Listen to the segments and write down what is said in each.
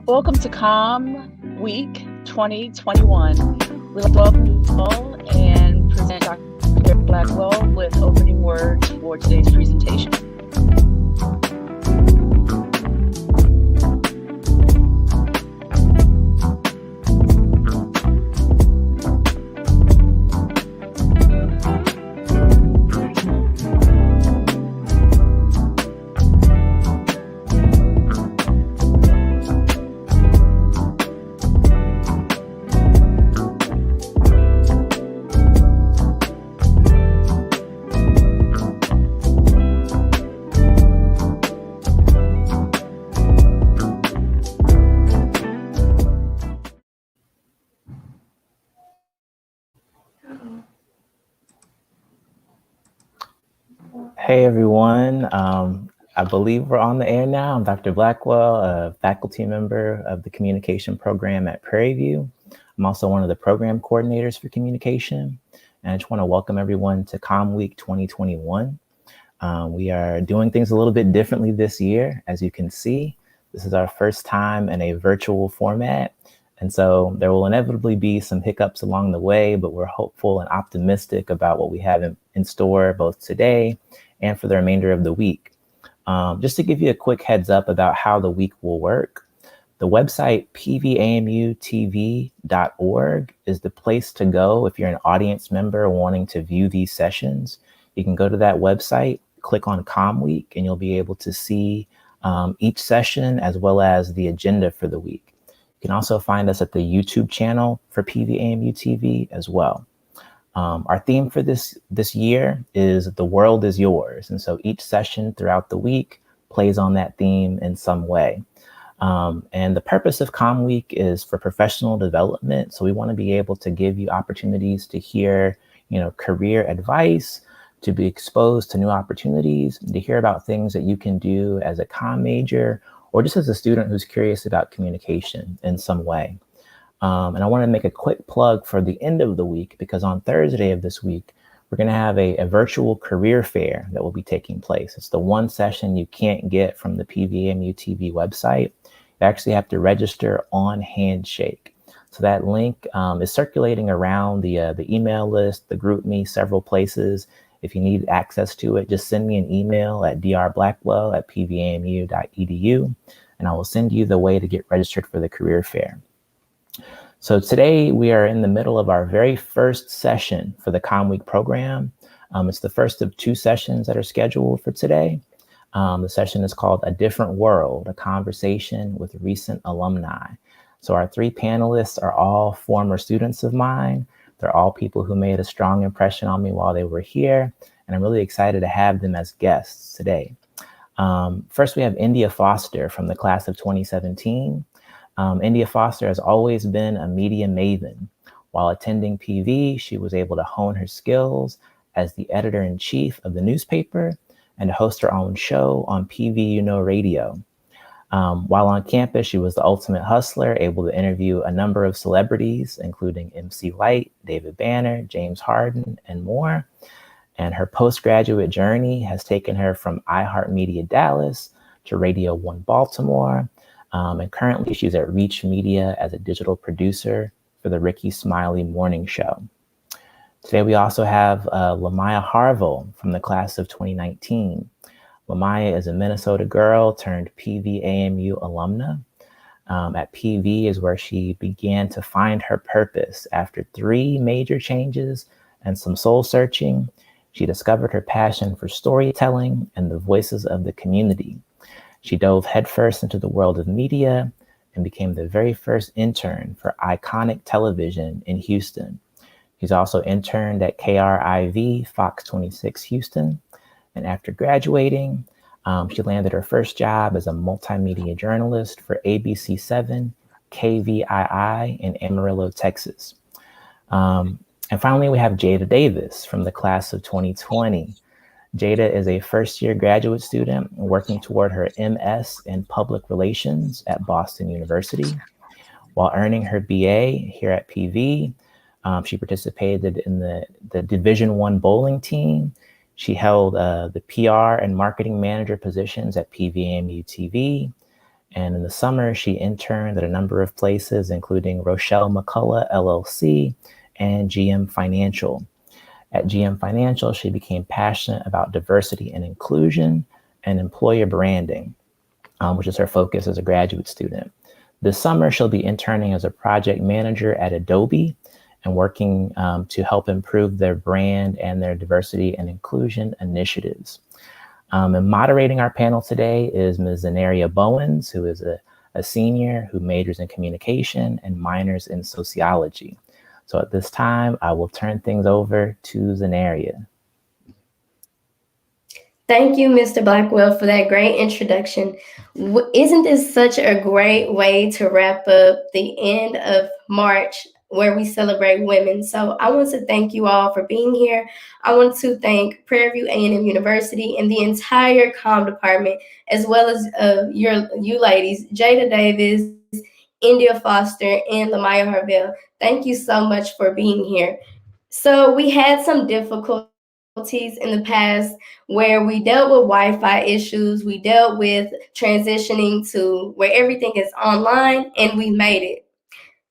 Welcome to Comm Week 2021. We'd like to welcome you all and present Dr. Blackwell with opening words for today's presentation. Hey everyone, I believe we're on the air now. I'm Dr. Blackwell, a faculty member of the communication program at Prairie. I'm also one of the program coordinators for communication. And I just want to welcome everyone to Comm Week 2021. We are doing things a little bit differently this year. As you can see, this is our first time in a virtual format. And so there will inevitably be some hiccups along the way, but we're hopeful and optimistic about what we have in store both today and for the remainder of the week. Just to give you a quick heads up about how the week will work, the website pvamutv.org is the place to go if you're an audience member wanting to view these sessions. You can go to that website, click on Comm Week, and you'll be able to see each session as well as the agenda for the week. You can also find us at the YouTube channel for PVAMU-TV as well. Our theme for this year is The World is Yours. And so each session throughout the week plays on that theme in some way. And the purpose of Comm Week is for professional development. So we want to be able to give you opportunities to hear, career advice, to be exposed to new opportunities, to hear about things that you can do as a comm major, or just as a student who's curious about communication in some way. And I want to make a quick plug for the end of the week, because on Thursday of this week, we're going to have a virtual career fair that will be taking place. It's the one session you can't get from the PVAMU-TV website. You actually have to register on Handshake. So that link is circulating around the email list, the GroupMe, several places. If you need access to it, just send me an email at drblackwell@pvamu.edu, and I will send you the way to get registered for the career fair. So today we are in the middle of our very first session for the Comm Week program. It's the first of two sessions that are scheduled for today. The session is called A Different World, a conversation with recent alumni. So our three panelists are all former students of mine. They're all people who made a strong impression on me while they were here, and I'm really excited to have them as guests today. First, we have India Foster from the class of 2017. India Foster has always been a media maven. While attending PV, she was able to hone her skills as the editor-in-chief of the newspaper and to host her own show on PV Radio. While on campus, she was the ultimate hustler, able to interview a number of celebrities, including MC Lyte, David Banner, James Harden, and more. And her postgraduate journey has taken her from iHeartMedia Dallas to Radio 1 Baltimore. And currently she's at Reach Media as a digital producer for the Ricky Smiley Morning Show. Today we also have Lamaya Harville from the class of 2019. Lamaya is a Minnesota girl turned PVAMU alumna. At PV is where she began to find her purpose. After 3 major changes and some soul searching, she discovered her passion for storytelling and the voices of the community. She dove headfirst into the world of media and became the very first intern for Iconic Television in Houston. She's also interned at KRIV Fox 26 Houston. And after graduating, she landed her first job as a multimedia journalist for ABC 7 KVII in Amarillo, Texas. And finally, we have Jada Davis from the class of 2020. Jada is a first-year graduate student working toward her MS in Public Relations at Boston University. While earning her BA here at PV, she participated in the Division I bowling team. She held the PR and marketing manager positions at PVAMU-TV. And in the summer, she interned at a number of places, including Rochelle McCullough, LLC, and GM Financial. At GM Financial, she became passionate about diversity and inclusion and employer branding, which is her focus as a graduate student. This summer, she'll be interning as a project manager at Adobe and working to help improve their brand and their diversity and inclusion initiatives. And moderating our panel today is Ms. Zanaria Bowens, who is a senior who majors in communication and minors in sociology. So at this time, I will turn things over to Zanaria. Thank you, Mr. Blackwell, for that great introduction. Isn't this such a great way to wrap up the end of March where we celebrate women? So I want to thank you all for being here. I want to thank Prairie A&M University and the entire Comm department, as well as you ladies, Jada Davis, India Foster, and Lamaya Harvell. Thank you so much for being here. So we had some difficulties in the past where we dealt with Wi-Fi issues, we dealt with transitioning to where everything is online, and we made it.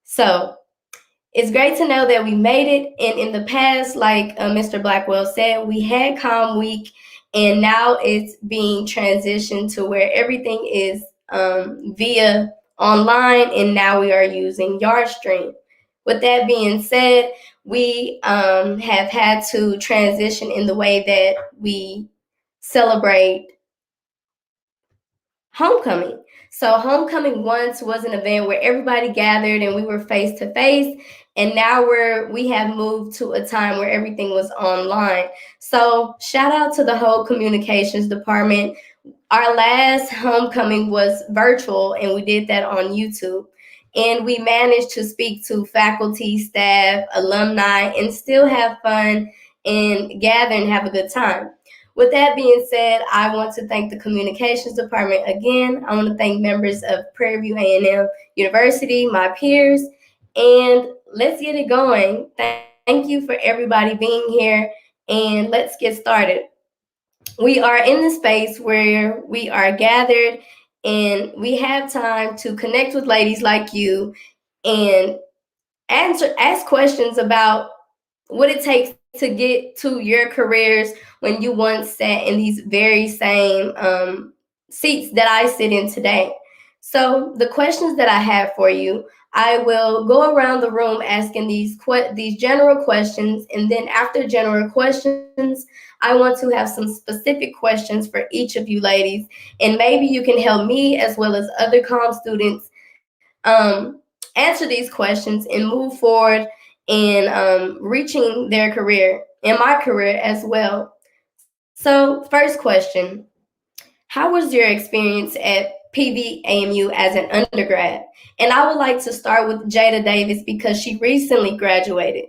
So it's great to know that we made it. And in the past, like Mr. Blackwell said, we had Comm Week, and now it's being transitioned to where everything is via online, and now we are using Yardstream. With that being said, we have had to transition in the way that we celebrate homecoming. So homecoming once was an event where everybody gathered and we were face to face, and now we have moved to a time where everything was online. So shout out to the whole communications department. Our last homecoming was virtual, and we did that on YouTube. And we managed to speak to faculty, staff, alumni, and still have fun and gather and have a good time. With that being said, I want to thank the communications department again. I want to thank members of Prairie A&M University, my peers, and let's get it going. Thank you for everybody being here, and let's get started. We are in the space where we are gathered and we have time to connect with ladies like you and ask questions about what it takes to get to your careers when you once sat in these very same seats that I sit in today. So the questions that I have for you, I will go around the room asking these general questions, and then after general questions, I want to have some specific questions for each of you ladies, and maybe you can help me as well as other Comm students answer these questions and move forward in reaching their career and my career as well. So first question, how was your experience at PVAMU as an undergrad? And I would like to start with Jada Davis because she recently graduated.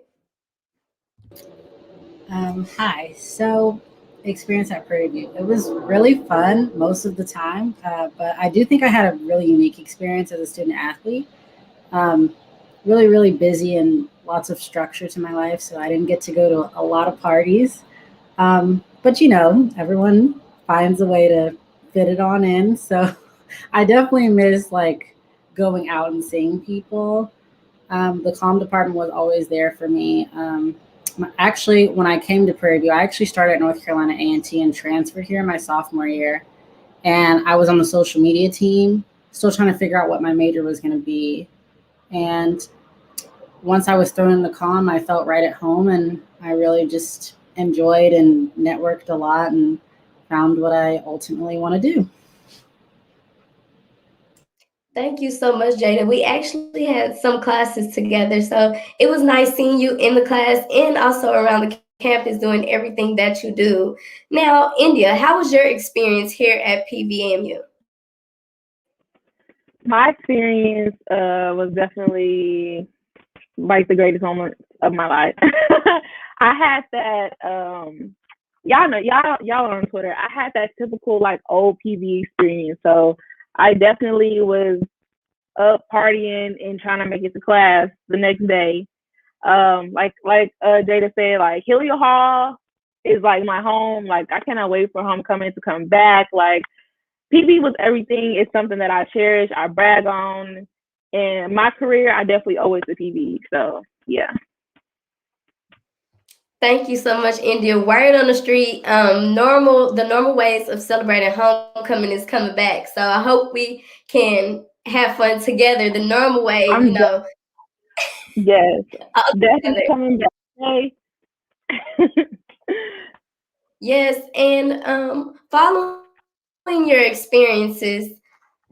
Hi. So, experience at Prairie View. It was really fun most of the time, but I do think I had a really unique experience as a student athlete. Really, really busy and lots of structure to my life, so I didn't get to go to a lot of parties. But everyone finds a way to fit it on in. So I definitely miss like going out and seeing people. The Comm department was always there for me. Actually, when I came to Prairie View, I actually started at North Carolina A&T and transferred here my sophomore year. And I was on the social media team, still trying to figure out what my major was going to be. And once I was thrown in the Comm, I felt right at home, and I really just enjoyed and networked a lot and found what I ultimately want to do. Thank you so much, Jada. We actually had some classes together, so it was nice seeing you in the class and also around the campus doing everything that you do. Now, India, how was your experience here at PVMU? My experience was definitely like the greatest moment of my life. I had that y'all know y'all are on Twitter. I had that typical like old PV experience. So I definitely was up partying and trying to make it to class the next day. Like Jada said, like Hilliard Hall is like my home. Like I cannot wait for homecoming to come back. Like PV was everything. It's something that I cherish, I brag on. In my career, I definitely owe it to PV. So, yeah. Thank you so much, India. Word on the street, the normal ways of celebrating homecoming is coming back. So I hope we can have fun together. The normal way, Yes, all definitely together. coming back. Hey. Yes, and following your experiences,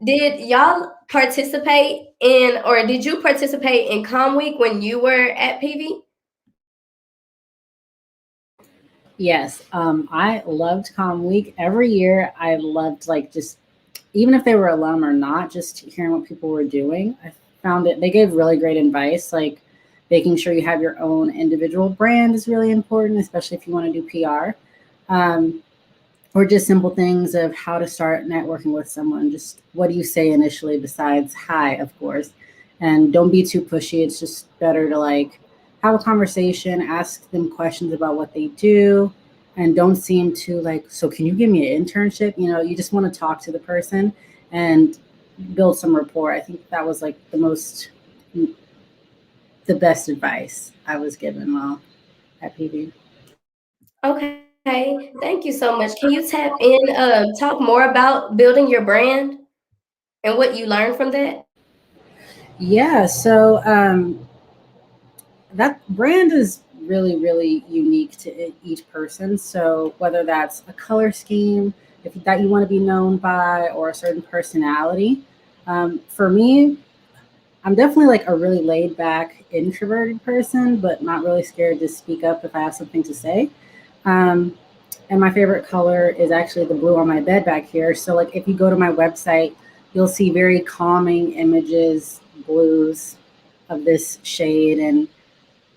did y'all participate in, or did you participate in Comm Week when you were at PV? Yes, I loved Comm Week. Every year I loved, like, just even if they were alum or not, just hearing what people were doing. I found it, they gave really great advice, like making sure you have your own individual brand is really important, especially if you want to do PR. Or just simple things of how to start networking with someone. Just what do you say initially besides hi, of course. And don't be too pushy. It's just better to, like, have a conversation, ask them questions about what they do, and don't seem too like, so can you give me an internship? You just want to talk to the person and build some rapport. I think that was like the best advice I was given while at PV. Okay, thank you so much. Can you tap in, talk more about building your brand and what you learned from that? Yeah, so that brand is really, really unique to each person. So whether that's a color scheme that you want to be known by, or a certain personality, for me, I'm definitely like a really laid back, introverted person, but not really scared to speak up if I have something to say. Um, and my favorite color is actually the blue on my bed back here. So, like, if you go to my website, you'll see very calming images, blues of this shade,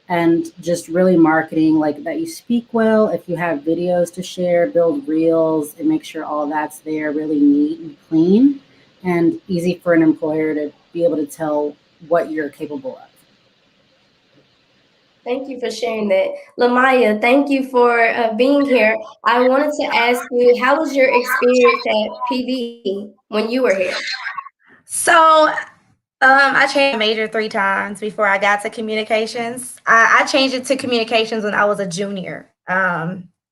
and just really marketing like that you speak well. If you have videos to share, build reels and make sure all that's there, really neat and clean and easy for an employer to be able to tell what you're capable of. Thank you for sharing that. Lamaya, thank you for being here. I wanted to ask you, how was your experience at PV when you were here? So I changed my major 3 times before I got to communications. I changed it to communications when I was a junior,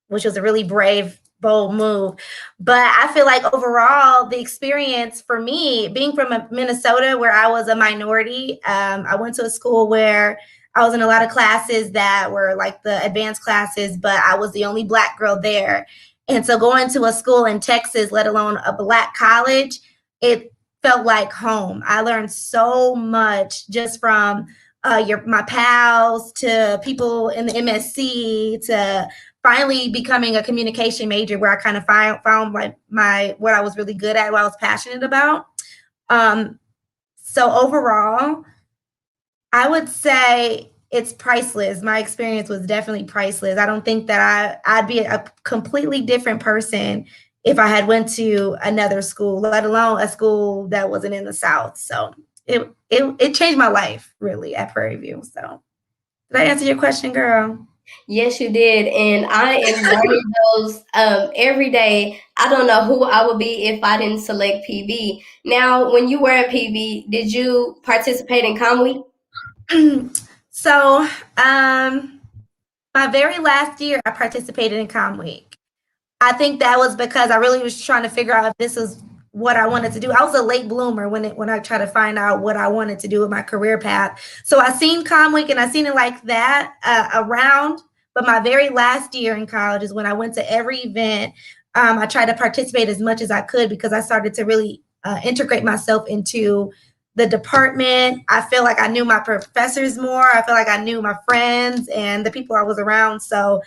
which was a really brave, bold move. But I feel like overall, the experience for me, being from Minnesota, where I was a minority, I went to a school where I was in a lot of classes that were like the advanced classes, but I was the only Black girl there. And so going to a school in Texas, let alone a Black college, it felt like home. I learned so much just from my pals to people in the MSC to finally becoming a communication major, where I kind of found like what I was really good at, what I was passionate about. So overall, I would say it's priceless. My experience was definitely priceless. I don't think that I'd be a completely different person if I had went to another school, let alone a school that wasn't in the South. So it changed my life really at Prairie View. So did I answer your question, girl? Yes, you did. And I am learning those every day. I don't know who I would be if I didn't select PV. Now, when you were at PV, did you participate in Comm Week? So my very last year, I participated in Comm Week. I think that was because I really was trying to figure out if this is what I wanted to do. I was a late bloomer when I tried to find out what I wanted to do with my career path. So I seen Comm Week and I seen it like that around. But my very last year in college is when I went to every event. I tried to participate as much as I could because I started to really integrate myself into the department. I feel like I knew my professors more. I feel like I knew my friends and the people I was around. So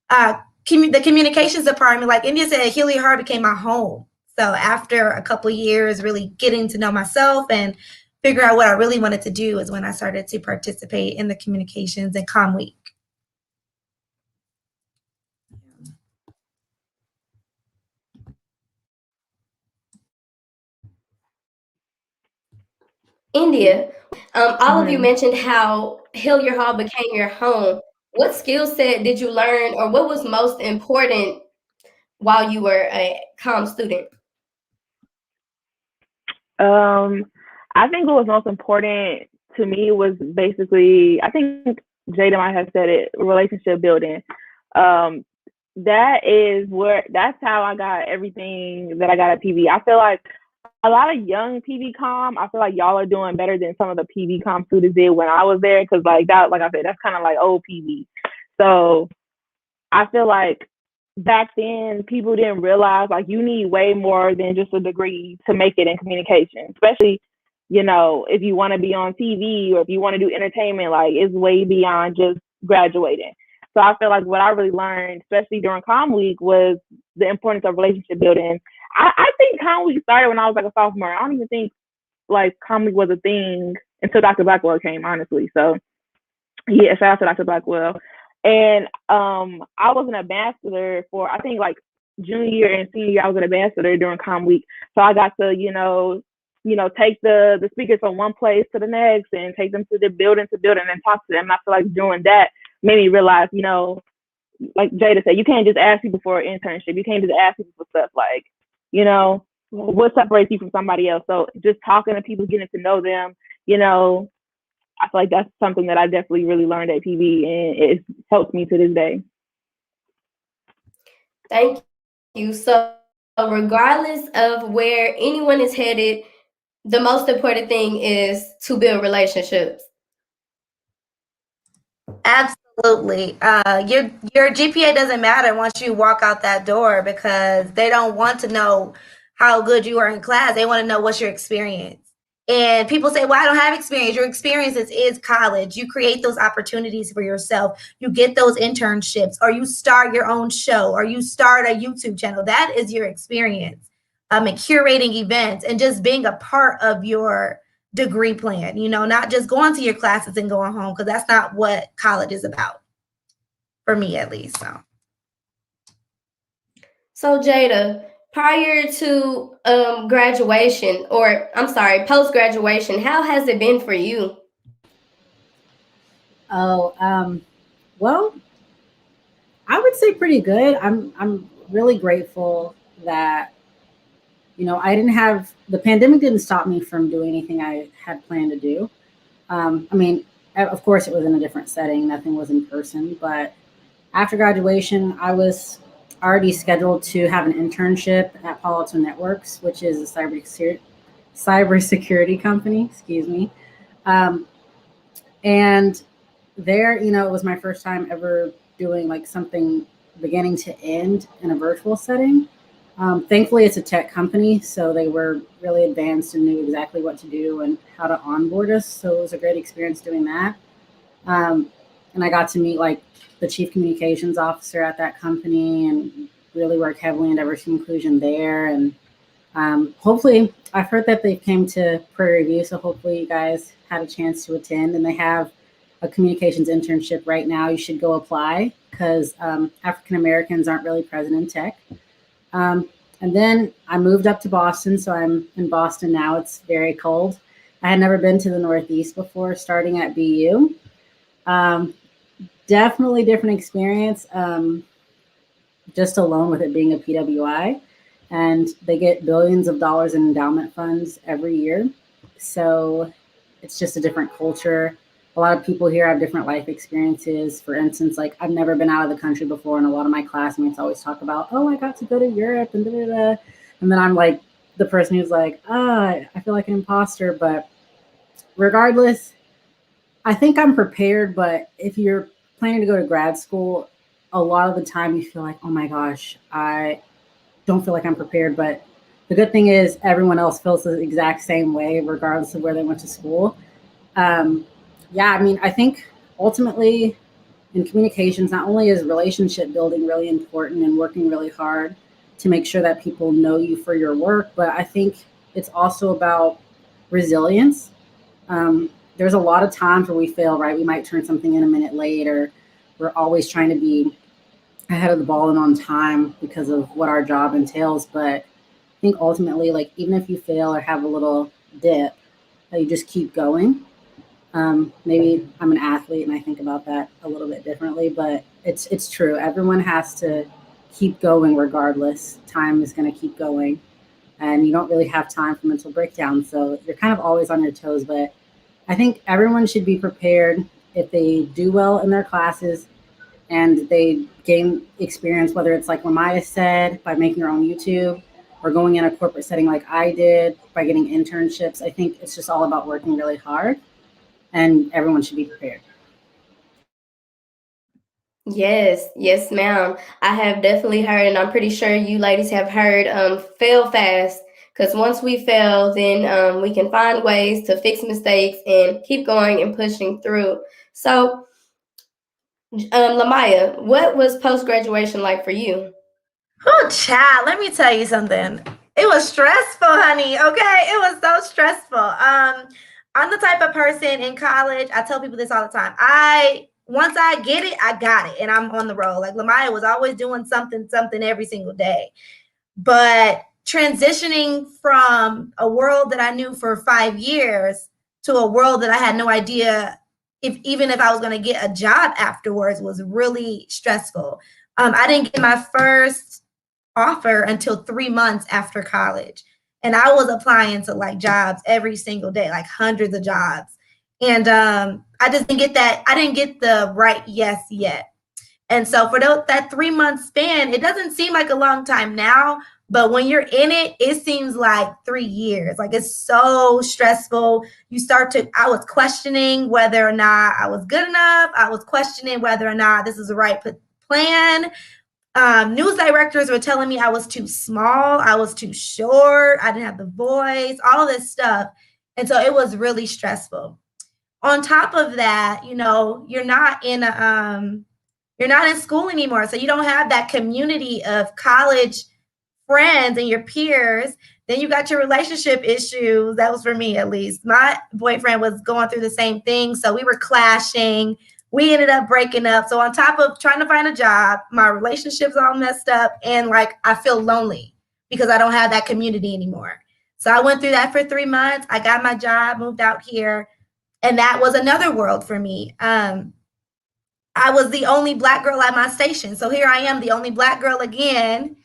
the communications department, like India said, Hewlett Hart became my home. So after a couple of years really getting to know myself and figure out what I really wanted to do is when I started to participate in the communications and Comm Week. India, all of you mentioned how Hilliard Hall became your home. What skill set did you learn, or what was most important while you were a Comm student? I think what was most important to me was basically, I think Jada might have said it, relationship building. That's how I got everything that I got at PV. I feel like a lot of young PV Comm, I feel like y'all are doing better than some of the PV Comm students did when I was there, because like I said, that's kind of like old PV. So I feel like back then people didn't realize like you need way more than just a degree to make it in communication, especially, you know, if you want to be on TV or if you want to do entertainment, like it's way beyond just graduating. So I feel like what I really learned, especially during Comm Week, was the importance of relationship building. I think Comm Week started when I was like a sophomore. I don't even think like Comm Week was a thing until Dr. Blackwell came, honestly. So yeah, shout out to Dr. Blackwell. And I was an ambassador for, I think, like junior year and senior year. I was an ambassador during Comm Week, so I got to take the speakers from one place to the next and take them to building and talk to them. And I feel like doing that made me realize, you know, like Jada said, you can't just ask people for an internship. You can't just ask people for stuff. Like, you know, what separates you from somebody else? So just talking to people, getting to know them, you know, I feel like that's something that I definitely really learned at PV, and it helps me to this day. Thank you. So regardless of where anyone is headed, the most important thing is to build relationships. Absolutely. Your GPA doesn't matter once you walk out that door, because they don't want to know how good you are in class. They want to know what's your experience. And people say, well, I don't have experience. Your experience is college. You create those opportunities for yourself. You get those internships, or you start your own show, or you start a YouTube channel. That is your experience. And curating events and just being a part of your degree plan, you know, not just going to your classes and going home, because that's not what college is about, for me at least. So Jada, prior to graduation, or I'm sorry, post-graduation, how has it been for you? Well, I would say pretty good. I'm really grateful that, you know, the pandemic didn't stop me from doing anything I had planned to do. I mean, of course it was in a different setting. Nothing was in person, but after graduation, I was already scheduled to have an internship at Palo Alto Networks, which is a cybersecurity company, excuse me. And there, you know, it was my first time ever doing like something beginning to end in a virtual setting. Thankfully, it's a tech company, so they were really advanced and knew exactly what to do and how to onboard us. So it was a great experience doing that. And I got to meet like the chief communications officer at that company and really work heavily in diversity and inclusion there. And hopefully, I've heard that they came to Prairie View, so hopefully you guys had a chance to attend. And they have a communications internship right now. You should go apply, because African Americans aren't really present in tech. And then I moved up to Boston, so I'm in Boston now. It's very cold. I had never been to the Northeast before, starting at BU. Definitely different experience, just alone with it being a PWI. And they get billions of dollars in endowment funds every year. So it's just a different culture. A lot of people here have different life experiences. For instance, like I've never been out of the country before, and a lot of my classmates always talk about, oh, I got to go to Europe and da-da-da. And then I'm like the person who's like, I feel like an imposter. But regardless, I think I'm prepared. But if you're planning to go to grad school, a lot of the time you feel like, oh my gosh, I don't feel like I'm prepared. But the good thing is everyone else feels the exact same way, regardless of where they went to school. Yeah, I mean, I think ultimately in communications, not only is relationship building really important and working really hard to make sure that people know you for your work, but I think it's also about resilience. There's a lot of times where we fail, right? We might turn something in a minute late, or we're always trying to be ahead of the ball and on time because of what our job entails. But I think ultimately, like, even if you fail or have a little dip, you just keep going. Maybe I'm an athlete and I think about that a little bit differently, but it's true. Everyone has to keep going regardless. Time is going to keep going. and you don't really have time for mental breakdown. So you're kind of always on your toes. But I think everyone should be prepared if they do well in their classes and they gain experience, whether it's like Lamaya said, by making your own YouTube, or going in a corporate setting like I did by getting internships. I think it's just all about working really hard, and everyone should be prepared. Yes, ma'am. I have definitely heard, and I'm pretty sure you ladies have heard, fail fast. Because once we fail, then we can find ways to fix mistakes and keep going and pushing through. So, Lamaya, what was post-graduation like for you? Oh, child, let me tell you something. It was stressful, honey. Okay, it was so stressful. I'm the type of person in college. I tell people this all the time. Once I get it, I got it, and I'm on the road. Like Lamaya was always doing something every single day. But transitioning from a world that I knew for 5 years to a world that I had no idea even if I was going to get a job afterwards was really stressful. I didn't get my first offer until 3 months after college. And I was applying to like jobs every single day, like hundreds of jobs. And I just didn't get that. I didn't get the right yes yet. And so for that 3 month span, it doesn't seem like a long time now, but when you're in it, it seems like 3 years. Like it's so stressful. I was questioning whether or not I was good enough. I was questioning whether or not this is the right plan. News directors were telling me I was too small, I was too short, I didn't have the voice, all this stuff. And so it was really stressful. On top of that, you're not in school anymore. So you don't have that community of college friends and your peers. Then you got your relationship issues. That was for me, at least. My boyfriend was going through the same thing. So we were clashing. We ended up breaking up. So on top of trying to find a job, my relationship's all messed up. And like, I feel lonely because I don't have that community anymore. So I went through that for 3 months. I got my job, moved out here. And that was another world for me. I was the only Black girl at my station. So here I am, the only Black girl again,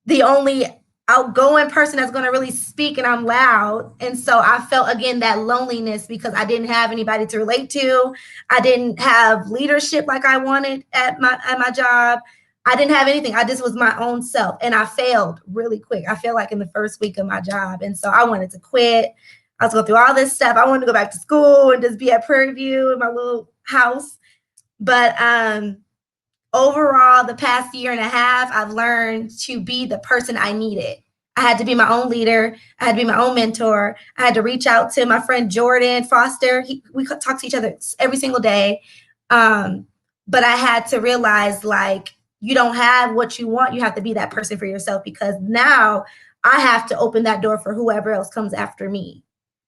the only outgoing person that's going to really speak, and I'm loud. And so I felt again that loneliness because I didn't have anybody to relate to. I didn't have leadership like I wanted at my job. I didn't have anything. I just was my own self, and I failed really quick. I feel like in the first week of my job. And so I wanted to quit. I was going through all this stuff. I wanted to go back to school and just be at Prairie View in my little house. But overall, the past year and a half, I've learned to be the person I needed. I had to be my own leader. I had to be my own mentor. I had to reach out to my friend Jordan Foster. We could talk to each other every single day. But I had to realize, like, you don't have what you want. You have to be that person for yourself, because now I have to open that door for whoever else comes after me.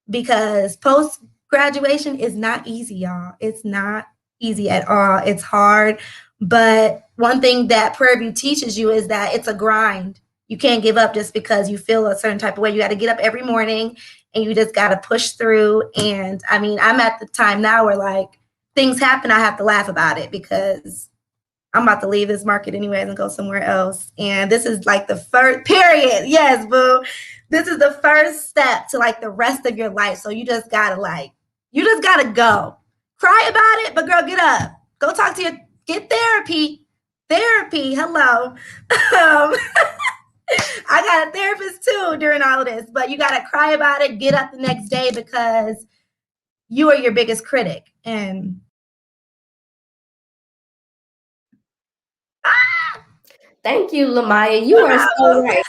Because post-graduation is not easy, y'all. It's not easy at all. It's hard. But one thing that Prairie View teaches you is that it's a grind. You can't give up just because you feel a certain type of way. You got to get up every morning and you just got to push through. And I mean, I'm at the time now where like things happen, I have to laugh about it because I'm about to leave this market anyways and go somewhere else. And this is like the first period. Yes, boo. This is the first step to like the rest of your life. So you just gotta go. Cry about it, but girl, get up. Go talk to get therapy. Hello. I got a therapist too during all of this, but you gotta cry about it, get up the next day, because you are your biggest critic. And Thank you, Lamaya. You are so right.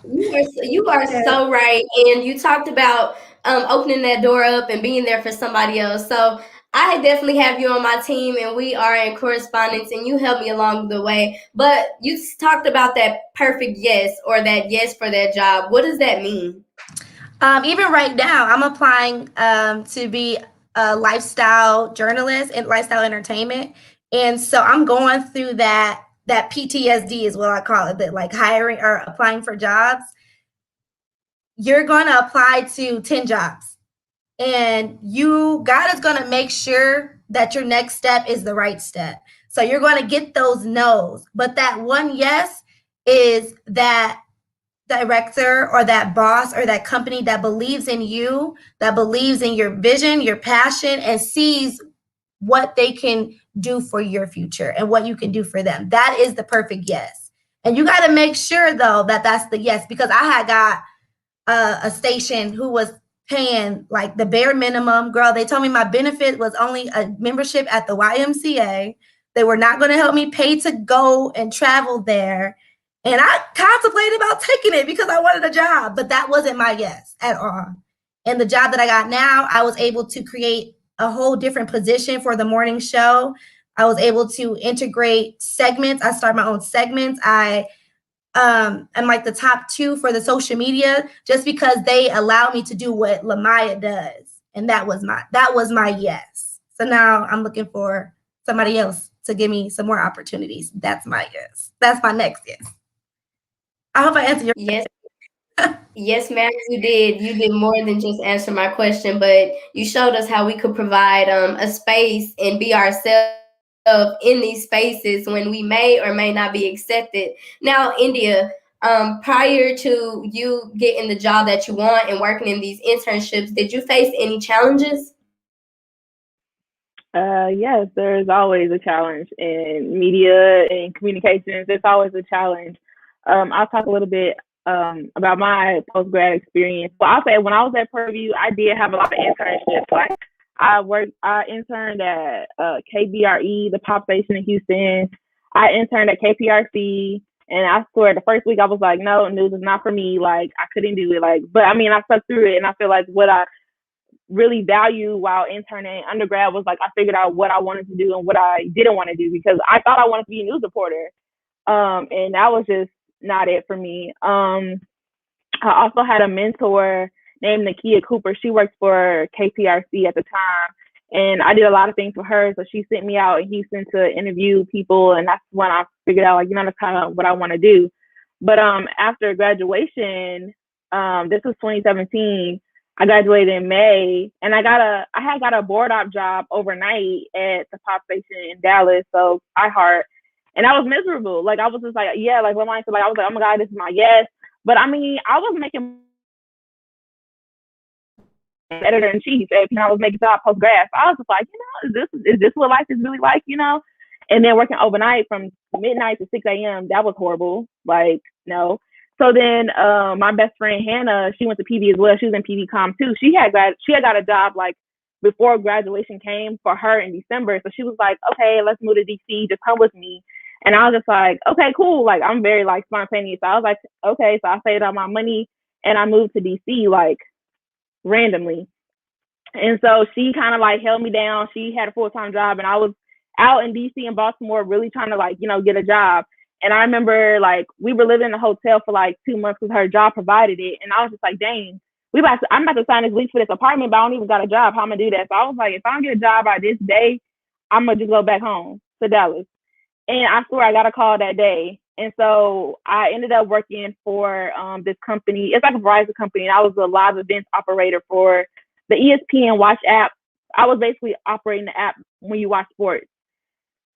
You are so right. And you talked about opening that door up and being there for somebody else. So I definitely have you on my team, and we are in correspondence, and you helped me along the way. But you talked about that perfect yes, or that yes for that job. What does that mean? Even right now, I'm applying to be a lifestyle journalist in lifestyle entertainment. And so I'm going through that PTSD is what I call it, that like hiring or applying for jobs. You're going to apply to 10 jobs, and God is going to make sure that your next step is the right step. So you're going to get those no's, but that one yes is that director or that boss or that company that believes in you, that believes in your vision, your passion, and sees what they can do for your future and what you can do for them. That is the perfect yes. And you got to make sure, though, that that's the yes, because I had got a station who was paying like the bare minimum. Girl, they told me my benefit was only a membership at the YMCA. They were not going to help me pay to go and travel there. And I contemplated about taking it because I wanted a job, but that wasn't my yes at all. And the job that I got now, I was able to create a whole different position for the morning show. I was able to integrate segments. I started my own segments. I'm like the top 2 for the social media just because they allow me to do what Lamaya does. And that was my yes. So now I'm looking for somebody else to give me some more opportunities. That's my yes. That's my next yes. I hope I answered your Yes. Yes, ma'am, you did. You did more than just answer my question, but you showed us how we could provide a space and be ourselves in these spaces when we may or may not be accepted. Now, India, prior to you getting the job that you want and working in these internships, did you face any challenges? Yes, there's always a challenge in media and communications. There's always a challenge. I'll talk a little bit about my post-grad experience. Well, I'll say when I was at Prairie, I did have a lot of internships. Like I interned at KBRE, the pop station in Houston. I interned at KPRC, and I swear the first week I was like, no, news is not for me. Like I couldn't do it. Like, but I mean, I stuck through it, and I feel like what I really value while interning undergrad was like I figured out what I wanted to do and what I didn't want to do because I thought I wanted to be a news reporter. And that was just not it for me. I also had a mentor named Nakia Cooper. She worked for KPRC at the time. And I did a lot of things for her. So she sent me out in Houston to interview people. And that's when I figured out, like, that's kind of what I want to do. But after graduation, this was 2017, I graduated in May, and I had got a board op job overnight at the pop station in Dallas, so iHeart, and I was miserable. Like I was just like, yeah, like when I was like, oh my God, this is my yes. But I mean, I was making editor in chief, and I was making job post grad. So I was just like, is this what life is really like, And then working overnight from midnight to 6 a.m. that was horrible. Like no. So then my best friend Hannah, she went to PV as well. She was in PV Comm too. She had got a job like before graduation came for her in December. So she was like, okay, let's move to DC. Just come with me. And I was just like, okay, cool. Like I'm very like spontaneous. So I was like, okay. So I saved all my money and I moved to DC like randomly. And so she kind of like held me down. She had a full-time job and I was out in DC and Baltimore really trying to like, get a job. And I remember like we were living in a hotel for like 2 months because her job provided it. And I was just like, dang, I'm about to sign this lease for this apartment, but I don't even got a job. How am I gonna do that? So I was like, if I don't get a job by this day, I'm gonna just go back home to Dallas. And I swear I got a call that day. And so I ended up working for this company. It's like a Verizon company. And I was a live events operator for the ESPN Watch app. I was basically operating the app when you watch sports.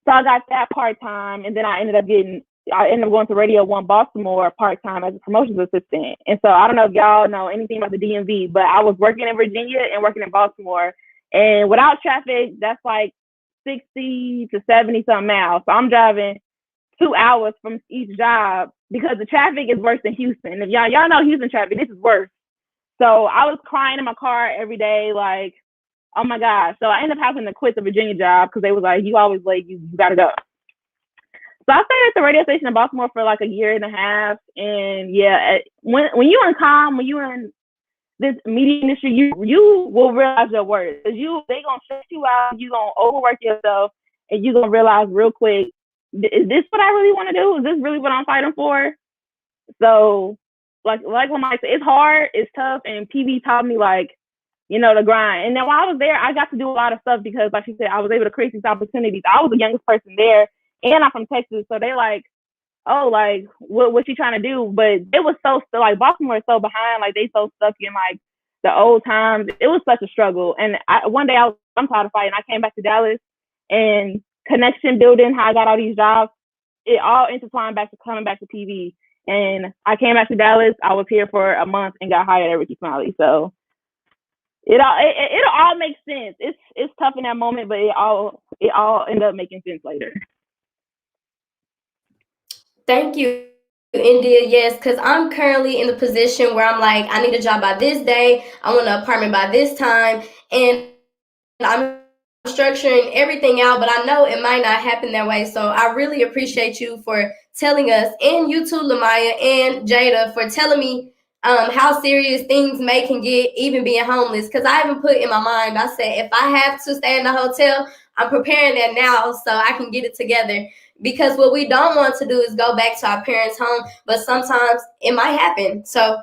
So I got that part-time. And then I ended up going to Radio 1 Baltimore part-time as a promotions assistant. And so I don't know if y'all know anything about the DMV, but I was working in Virginia and working in Baltimore. And without traffic, that's like 60 to 70 some miles. So I'm driving 2 hours from each job because the traffic is worse than Houston. If y'all know Houston traffic, this is worse. So I was crying in my car every day, like, oh my God. So I ended up having to quit the Virginia job because they was like, you always late, you gotta go. So I stayed at the radio station in Baltimore for like a year and a half. And yeah, when you're in Comm, when you're in this media industry, you will realize your worth. Cause they gonna stress you out, you gonna overwork yourself, and you gonna realize real quick, is this what I really want to do? Is this really what I'm fighting for? So like when I say it's hard, it's tough, and PV taught me like, the grind. And then while I was there, I got to do a lot of stuff because, like she said, I was able to create these opportunities. I was the youngest person there, and I'm from Texas, so they like, oh, like what you trying to do? But it was so like Baltimore is so behind, like they so stuck in like the old times. It was such a struggle. And one day I'm tired of fighting. I came back to Dallas, and connection building, how I got all these jobs, it all intertwined back to coming back to PV. And I came back to Dallas. I was here for a month and got hired at Ricky Smiley. So it all makes sense. It's tough in that moment, but it all ended up making sense later. Thank you, India. Yes, because I'm currently in the position where I'm like, I need a job by this day. I want an apartment by this time. And I'm structuring everything out, but I know it might not happen that way. So I really appreciate you for telling us, and you too, Lamaya and Jada, for telling me how serious things can get, even being homeless. Because I even put in my mind, I said, if I have to stay in the hotel, I'm preparing that now so I can get it together. Because what we don't want to do is go back to our parents' home, but sometimes it might happen. So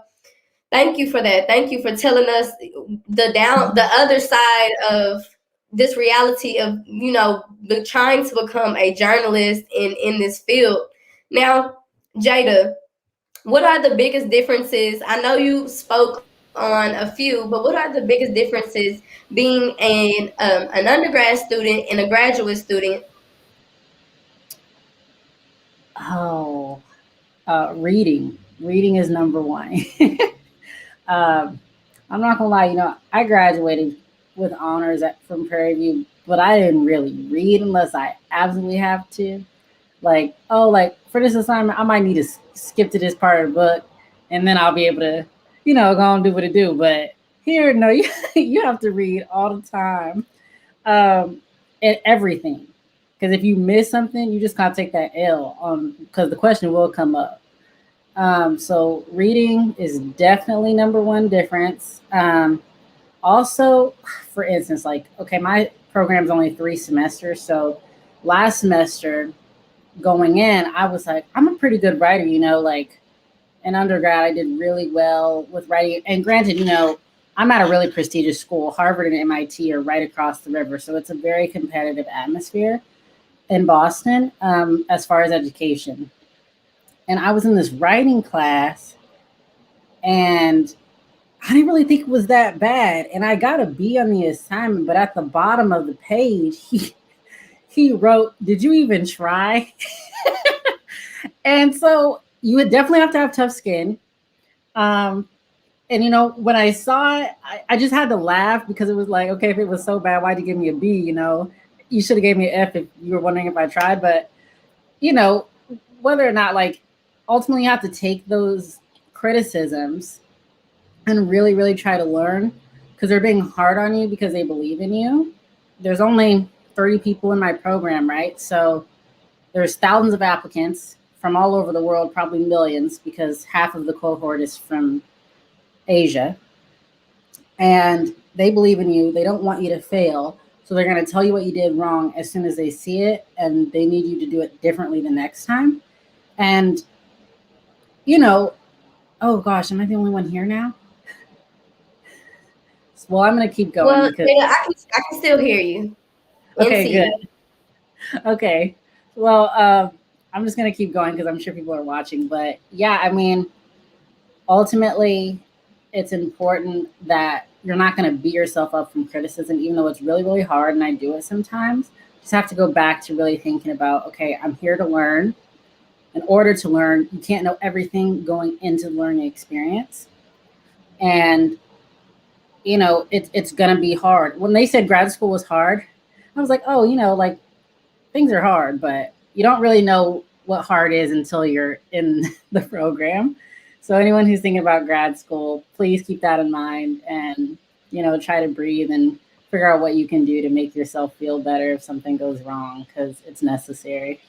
thank you for that. Thank you for telling us the other side of this reality of, trying to become a journalist in this field. Now, Jada, what are the biggest differences? I know you spoke on a few, but what are the biggest differences being an undergrad student and a graduate student? Oh, reading. Reading is number one. I'm not gonna lie, I graduated with honors from Prairie View, but I didn't really read unless I absolutely have to. Like for this assignment, I might need to skip to this part of the book, and then I'll be able to, go and do what it do. But here, no, you have to read all the time, and everything. Because if you miss something, you just gotta take that L because the question will come up. So reading is definitely number one difference. Also, for instance, my program's only 3 semesters. So last semester going in, I was like, I'm a pretty good writer, in undergrad, I did really well with writing. And granted, I'm at a really prestigious school. Harvard and MIT are right across the river. So it's a very competitive atmosphere in Boston as far as education. And I was in this writing class, and I didn't really think it was that bad. And I got a B on the assignment, but at the bottom of the page, he wrote, "Did you even try?" And so you would definitely have to have tough skin. And when I saw it, I just had to laugh because it was like, okay, if it was so bad, why'd you give me a B? You should have gave me an F if you were wondering if I tried. But whether or not, ultimately you have to take those criticisms and really, really try to learn, because they're being hard on you because they believe in you. There's only 30 people in my program, right? So there's thousands of applicants from all over the world, probably millions, because half of the cohort is from Asia. And they believe in you. They don't want you to fail. So they're going to tell you what you did wrong as soon as they see it, and they need you to do it differently the next time. And oh gosh, am I the only one here now? Well, I'm going to keep going. Well, yeah, I can still hear you. Okay, good. Okay. Well, I'm just going to keep going because I'm sure people are watching. But yeah, ultimately, it's important that you're not going to beat yourself up from criticism, even though it's really, really hard. And I do it sometimes. Just have to go back to really thinking about, okay, I'm here to learn. In order to learn, you can't know everything going into the learning experience. And, it's going to be hard. When they said grad school was hard, I was like, oh, things are hard, but you don't really know what hard is until you're in the program. So anyone who's thinking about grad school, please keep that in mind and, try to breathe and figure out what you can do to make yourself feel better if something goes wrong, because it's necessary.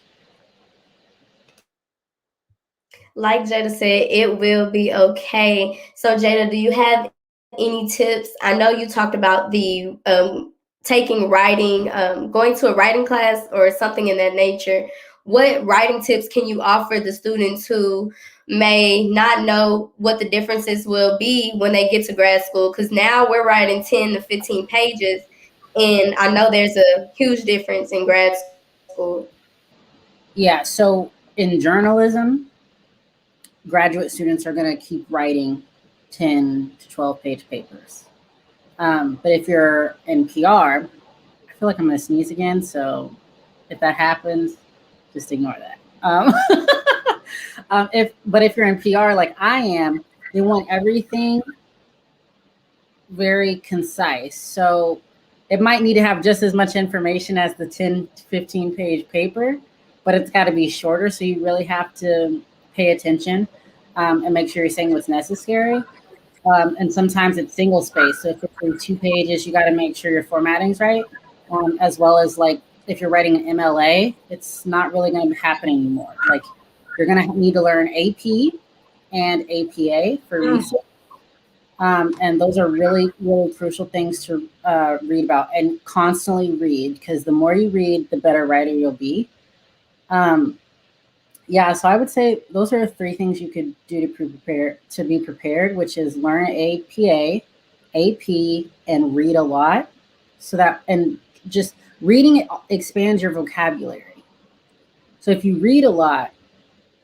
Like Jada said, it will be okay. So Jada, do you have any tips? I know you talked about the taking writing, going to a writing class or something in that nature. What writing tips can you offer the students who may not know what the differences will be when they get to grad school? Because now we're writing 10 to 15 pages, and I know there's a huge difference in grad school. Yeah, so in journalism, graduate students are going to keep writing 10 to 12 page papers. But if you're in PR, I feel like I'm going to sneeze again. So if that happens, just ignore that. If you're in PR like I am, they want everything very concise. So it might need to have just as much information as the 10 to 15 page paper, but it's got to be shorter. So you really have to pay attention and make sure you're saying what's necessary. And sometimes it's single space. So if it's in 2 pages, you got to make sure your formatting's right. As well as like if you're writing an MLA, it's not really going to happen anymore. Like you're going to need to learn AP and APA for research. And those are really, really crucial things to read about and constantly read, because the more you read, the better writer you'll be. Yeah, so I would say those are 3 things you could do to be prepared, which is learn APA, AP, and read a lot. And just reading expands your vocabulary. So if you read a lot,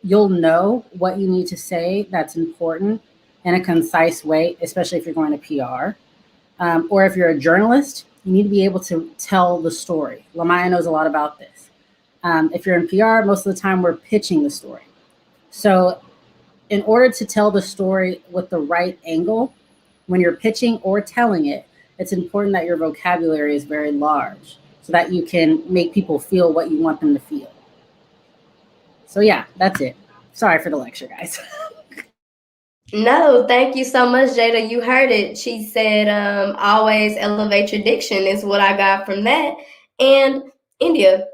you'll know what you need to say that's important in a concise way, especially if you're going to PR. Or if you're a journalist, you need to be able to tell the story. Lamaya knows a lot about this. If you're in PR, most of the time we're pitching the story. So in order to tell the story with the right angle, when you're pitching or telling it, it's important that your vocabulary is very large so that you can make people feel what you want them to feel. So yeah, that's it. Sorry for the lecture, guys. No, thank you so much, Jada. You heard it. She said, always elevate your diction is what I got from that. And India,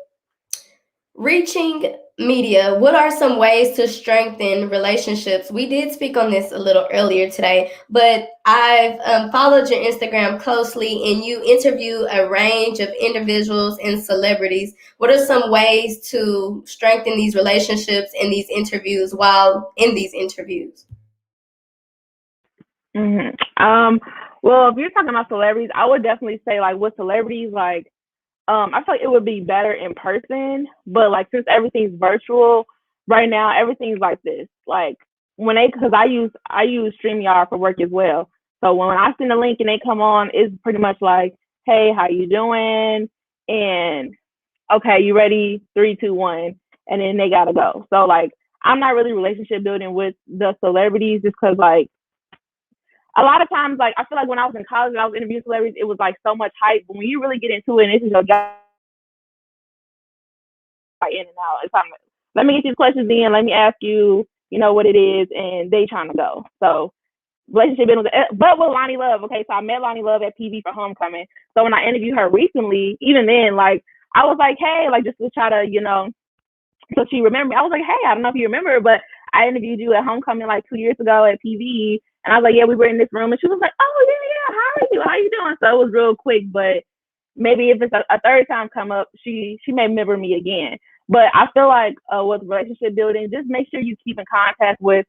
reaching media, what are some ways to strengthen relationships? We did speak on this a little earlier today, but I've followed your Instagram closely, and you interview a range of individuals and celebrities. What are some ways to strengthen these relationships in these interviews while in these interviews? Well, if you're talking about celebrities, I would definitely say like with celebrities, like I feel like it would be better in person, but like since everything's virtual right now, everything's like this. Like because I use StreamYard for work as well. So when I send a link and they come on, it's pretty much like, hey, how you doing? And okay, you ready? 3, 2, 1, and then they gotta go. So like I'm not really relationship building with the celebrities just because like a lot of times, like I feel like when I was in college and I was interviewing celebrities, it was like so much hype. But when you really get into it and this is your job, in and out, it's time. Let me get these questions in. Let me ask you, what it is, and they trying to go. So relationship building, but with Lonnie Love. Okay, so I met Lonnie Love at PV for homecoming. So when I interviewed her recently, even then, like I was like, hey, like just to try to, so she remembered me. I was like, hey, I don't know if you remember, but I interviewed you at homecoming like 2 years ago at PV. And I was like, yeah, we were in this room. And she was like, oh, yeah, how are you doing? So it was real quick, but maybe if it's a third time come up, she may remember me again. But I feel like with relationship building, just make sure you keep in contact with